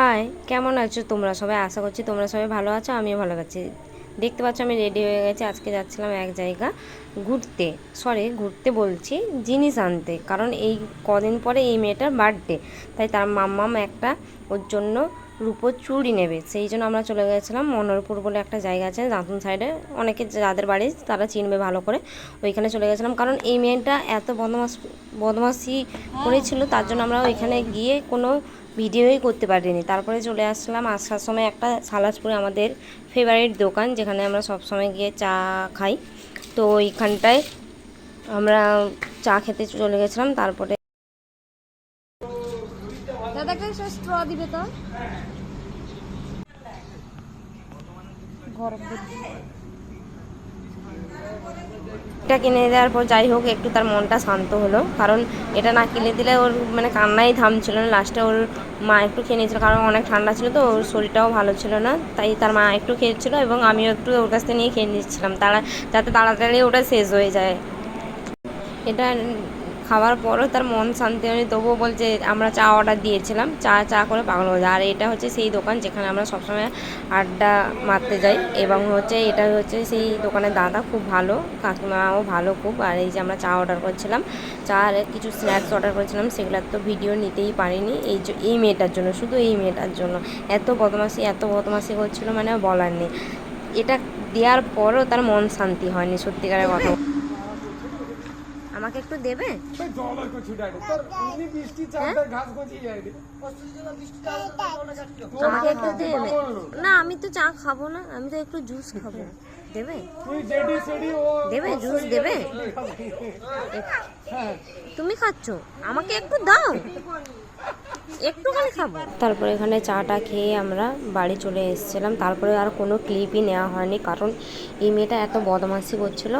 High, কেমন আছো তোমরা সবাই? আশা করছি তোমরা সবাই ভালো আছো, আমিও ভালো আছি। দেখতে পাচ্ছ আমি রেডি হয়ে গেছি। আজকে যাচ্ছিলাম এক জায়গা ঘুরতে, ঘুরতে বলছি, জিনিস আনতে। কারণ এই কদিন পরে এই মেয়েটার বার্থডে, তাই তার মাম্মাম একটা ওর জন্য রূপোর চুড়ি নেবে। সেই জন্য আমরা চলে গেছিলাম মনোহরপুর বলে একটা জায়গা আছে দাঁতুন সাইডে, অনেকে যাদের বাড়ি তারা চিনবে ভালো করে। ওইখানে চলে গেছিলাম কারণ এই মেয়েটা এত বদমাশি করেছিল, তার জন্য আমরা ওইখানে গিয়ে কোনো ভিডিওই করতে পারিনি। তারপরে চলে আসলাম আসার সময় একটা সালাজপুরে আমাদের ফেভারিট দোকান, যেখানে আমরা সব সময় গিয়ে চা খাই। তো ওইখানটায় আমরা চা খেতে চলে গেছিলাম। তারপরে দাদাকে স্ট্র দিবে তো গরম এটা কিনে দেওয়ার পর যাই হোক একটু তার মনটা শান্ত হলো, কারণ এটা না কিনে দিলে ওর মানে কান্নাই থামছিল না। লাস্টে ওর মা একটু খেয়ে নিয়েছিল, কারণ অনেক ঠান্ডা ছিল তো, ওর শরীরটাও ভালো ছিল না, তাই তার মা একটু খেয়েছিল এবং আমিও একটু ওর কাছ থেকে নিয়ে খেয়ে নিচ্ছিলাম যাতে তাড়াতাড়ি ওটা শেষ হয়ে যায়। এটা খাওয়ার পরও তার মন শান্তি হয়নি, তবুও বলছে আমরা চা অর্ডার দিয়েছিলাম, চা করে পাগল হয়ে যায়। আর এটা হচ্ছে সেই দোকান যেখানে আমরা সবসময় আড্ডা মারতে যাই, এবং এটা হচ্ছে সেই দোকানের দাদা খুব ভালো, কাকিমাও ভালো খুব। আর এই যে আমরা চা অর্ডার করছিলাম, চা আর কিছু স্ন্যাক্স অর্ডার করেছিলাম, সেগুলোর তো ভিডিও নিতেই পারিনি এই মেয়েটার জন্য, শুধু এই মেয়েটার জন্য এত বদমাশি করছিল, মানে বলার নেই। এটা দেওয়ার পরও তার মন শান্তি হয়নি, সত্যিকারের কথা। আমাকে একটু দেবে? আমাকে একটু দেবে? না, আমি তো চা খাবো না, আমি তো একটু জুস খাবো। দেবে? দেবে জুস দেবে? তুমি খাচ্ছ, আমাকে একটু দাও, একটুখানি খাবো। তারপরে এখানে চাটা খেয়ে আমরা বাড়ি চলে এসেছিলাম। তারপরে আর কোনো ক্লিপই নেওয়া হয়নি, কারণ এই মেয়েটা এত বদমাশি করছিল।